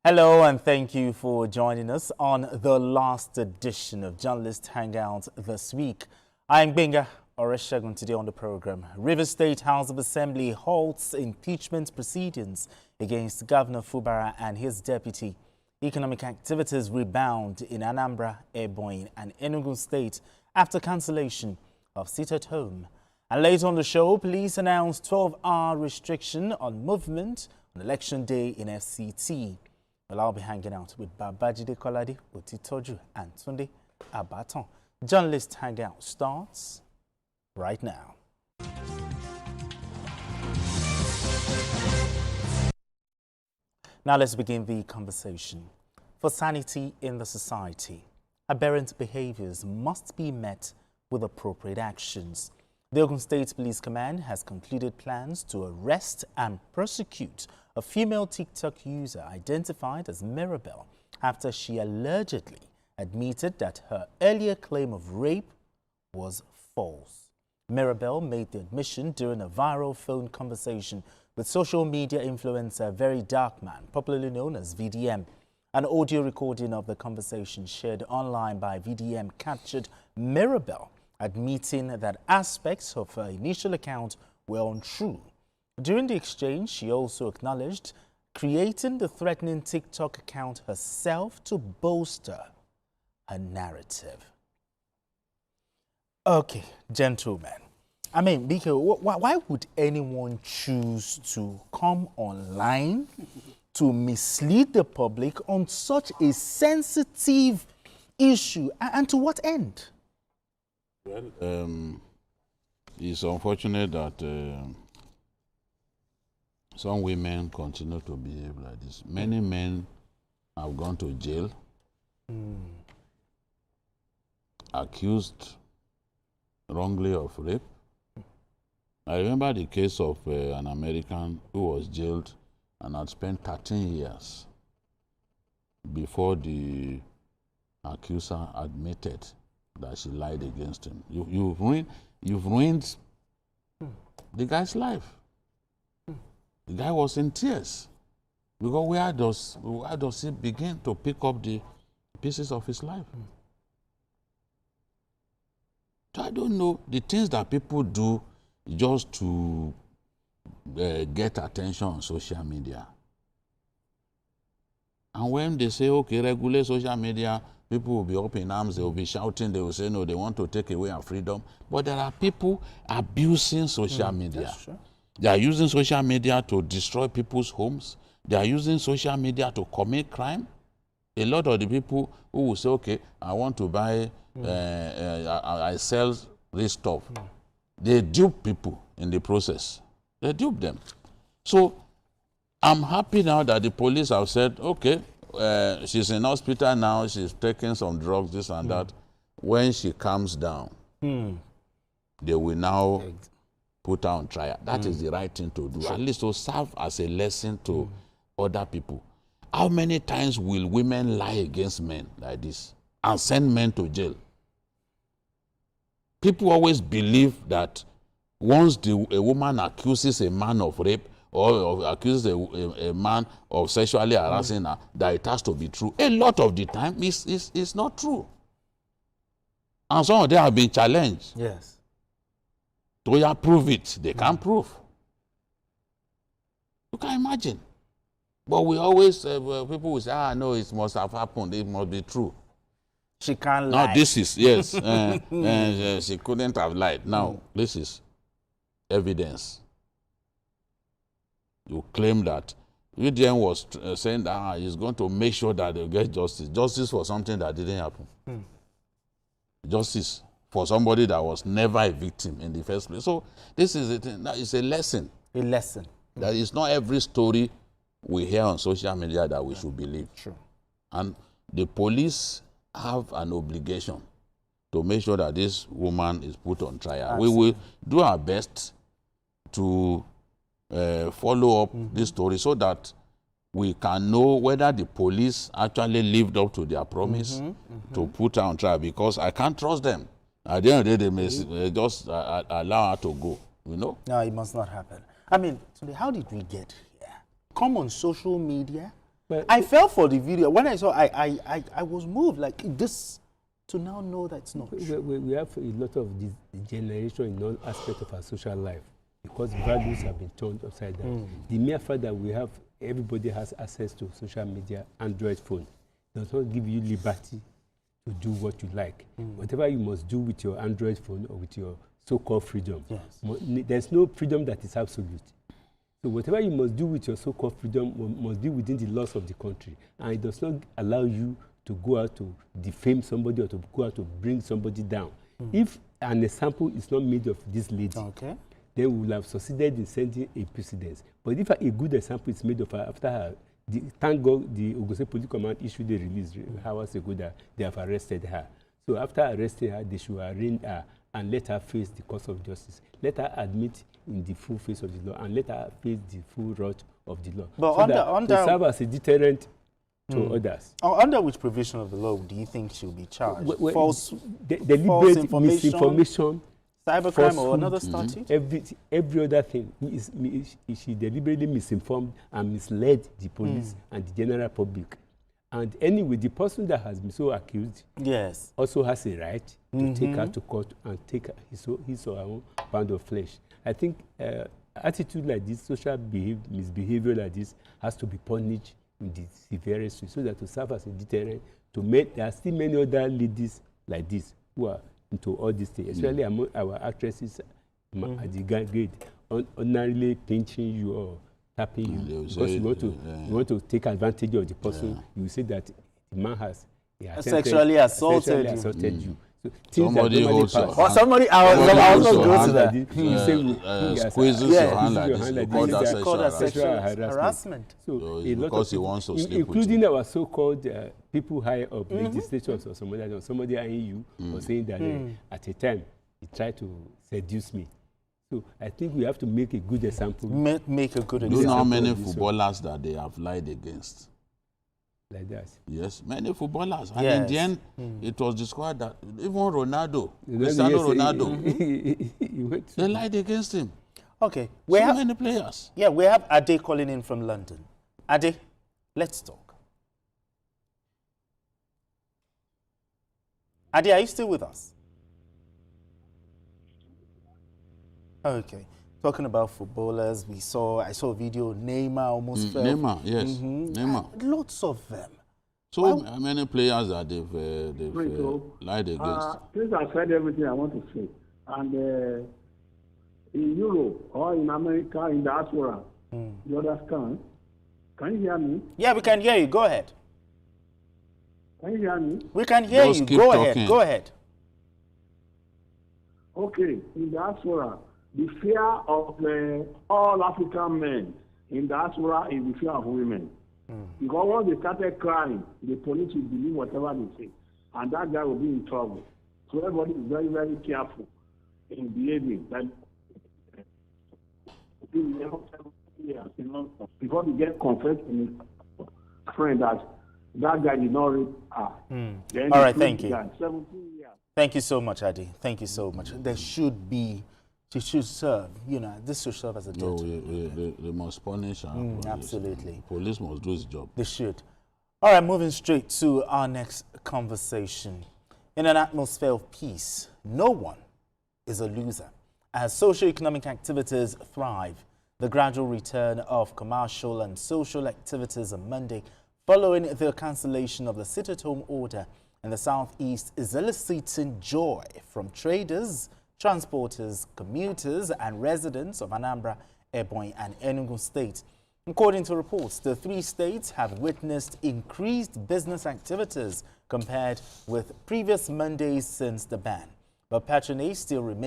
Hello and thank you for joining us on the last edition of Journalist Hangout this week. I'm Benga Oreshagun. Today on the program, Rivers State House of Assembly halts impeachment proceedings against Governor Fubara and his deputy. Economic activities rebound in Anambra, Ebonyi and Enugu State after cancellation of sit at home. And later on the show, police announced 12-hour restriction on movement on election day in FCT. Well, I'll be hanging out with Babajide Kolade, Otitoju, and Tunde Abaton. Journalist Hangout starts right now. Now let's begin the conversation. For sanity in the society, aberrant behaviors must be met with appropriate actions. The Ogun State Police Command has concluded plans to arrest and prosecute a female TikTok user identified as Mirabel after she allegedly admitted that her earlier claim of rape was false. Mirabel made the admission during a viral phone conversation with social media influencer Very Dark Man, popularly known as VDM. An audio recording of the conversation shared online by VDM captured Mirabel admitting that aspects of her initial account were untrue. During the exchange, she also acknowledged creating the threatening TikTok account herself to bolster her narrative. Okay, gentlemen. I mean, because why would anyone choose to come online to mislead the public on such a sensitive issue, and to what end? Well, it's unfortunate that some women continue to behave like this. Many men have gone to jail, accused wrongly of rape. I remember the case of an American who was jailed and had spent 13 years before the accuser admitted that she lied against him. You've ruined the guy's life. The guy was in tears because where does he begin to pick up the pieces of his life? So I don't know the things that people do just to get attention on social media. And when they say, okay, regulate social media, people will be up in arms, they will be shouting, they will say, no, they want to take away our freedom. But there are people abusing social media. That's true. They are using social media to destroy people's homes. They are using social media to commit crime. A lot of the people who will say, okay, I want to buy, I sell this stuff. They dupe people in the process. They dupe them. So I'm happy now that the police have said, okay, she's in hospital now, she's taking some drugs, this and that. When she calms down, they will now put her on trial. That is the right thing to do, at least to serve as a lesson to other people. How many times will women lie against men like this and send men to jail? People always believe that once a woman accuses a man of rape or accuses a man of sexually harassing her, that it has to be true. A lot of the time, it's not true. And some of them have been challenged. Yes. To prove it, they can't prove. You can imagine. But we always, people will say, no, it must have happened, it must be true. She can't lie. Now this is, yes, she couldn't have lied. Now, this is evidence. You claim that UDM was saying that he's going to make sure that they get justice. Justice for something that didn't happen. Justice for somebody that was never a victim in the first place. So this is a thing. That is a lesson. A lesson. That is not every story we hear on social media that we should believe. True. And the police have an obligation to make sure that this woman is put on trial. Absolutely. We will do our best to follow up this story so that we can know whether the police actually lived up to their promise to put her on trial, because I can't trust them. At the end of the day, they may just allow her to go, you know? No, it must not happen. I mean, how did we get here? Come on social media But I fell for the video. When I saw, I was moved like this to now know that it's not true. we have a lot of this generation in all aspects of our social life because values have been turned upside down. The mere fact that everybody has access to social media, Android phone, does not give you liberty to do what you like. Whatever you must do with your Android phone or with your so-called freedom, there's no freedom that is absolute. So whatever you must do with your so-called freedom must be within the laws of the country. And it does not allow you to go out to defame somebody or to go out to bring somebody down. If an example is not made of this lady, then we will have succeeded in sending a precedent. But if a good example is made of her after her, thank God the Ogun State Police Command issued a release hours ago that they have arrested her. So after arresting her, they should arraign her and let her face the course of justice. Let her admit in the full face of the law and let her face the full wrath of the law. But so to serve as a deterrent to others. Under which provision of the law do you think she'll be charged? False deliberate misinformation, cybercrime, or another statute? Every other thing. She deliberately misinformed and misled the police and the general public. And anyway, the person that has been so accused also has a right to take her to court and take his or her own pound of flesh. I think attitude like this, social misbehavior like this, has to be punished in the severest way so that to serve as a deterrent. There are still many other ladies like this who are into all these things, especially among our actresses at the grade, ordinarily pinching you or tapping you because you want to take advantage of the person. You say that the man has sexually assaulted you. So somebody also. I was not going to that. You say squeezes your hand like this. You call that sexual harassment. So because he wants to sleep including our so-called people higher up, legislators or somebody eyeing you or saying that at a time he tried to seduce me. So I think we have to make a good example. Make a good example. Do you know how many footballers that they have lied against? Like that. Yes, many footballers. And in the end, it was discovered that even Ronaldo, Cristiano Ronaldo, they lied against him. Okay. Many players. Yeah, we have Ade calling in from London. Ade, let's talk. Ade, are you still with us? Okay. Talking about footballers, I saw a video, Neymar almost fell. Neymar, yes. Neymar. Lots of them. So many players that they've lied against. Since I've said everything I want to say, and in Europe or in America, in diaspora, you understand? Can you hear me? Yeah, we can hear you. Go ahead. Can you hear me? We can hear you. Go ahead. Go ahead. Okay, in diaspora, the fear of all African men in diaspora is the fear of women. Because once they started crying, the police will believe whatever they say, and that guy will be in trouble. So everybody is very, very careful in behaving. Like, before they get confessed in his friend that guy did not rape her. All right, thank you. 17 years. Thank you so much, Adi. Thank you so much. There should be. She should serve, this should serve as a No, they must punish her. Absolutely. Police must do his job. They should. All right, moving straight to our next conversation. In an atmosphere of peace, no one is a loser. As socio-economic activities thrive, the gradual return of commercial and social activities on Monday following the cancellation of the sit-at-home order in the southeast is eliciting joy from traders, transporters, commuters, and residents of Anambra, Ebonyi, and Enugu State. According to reports, the three states have witnessed increased business activities compared with previous Mondays since the ban. But patronage still remains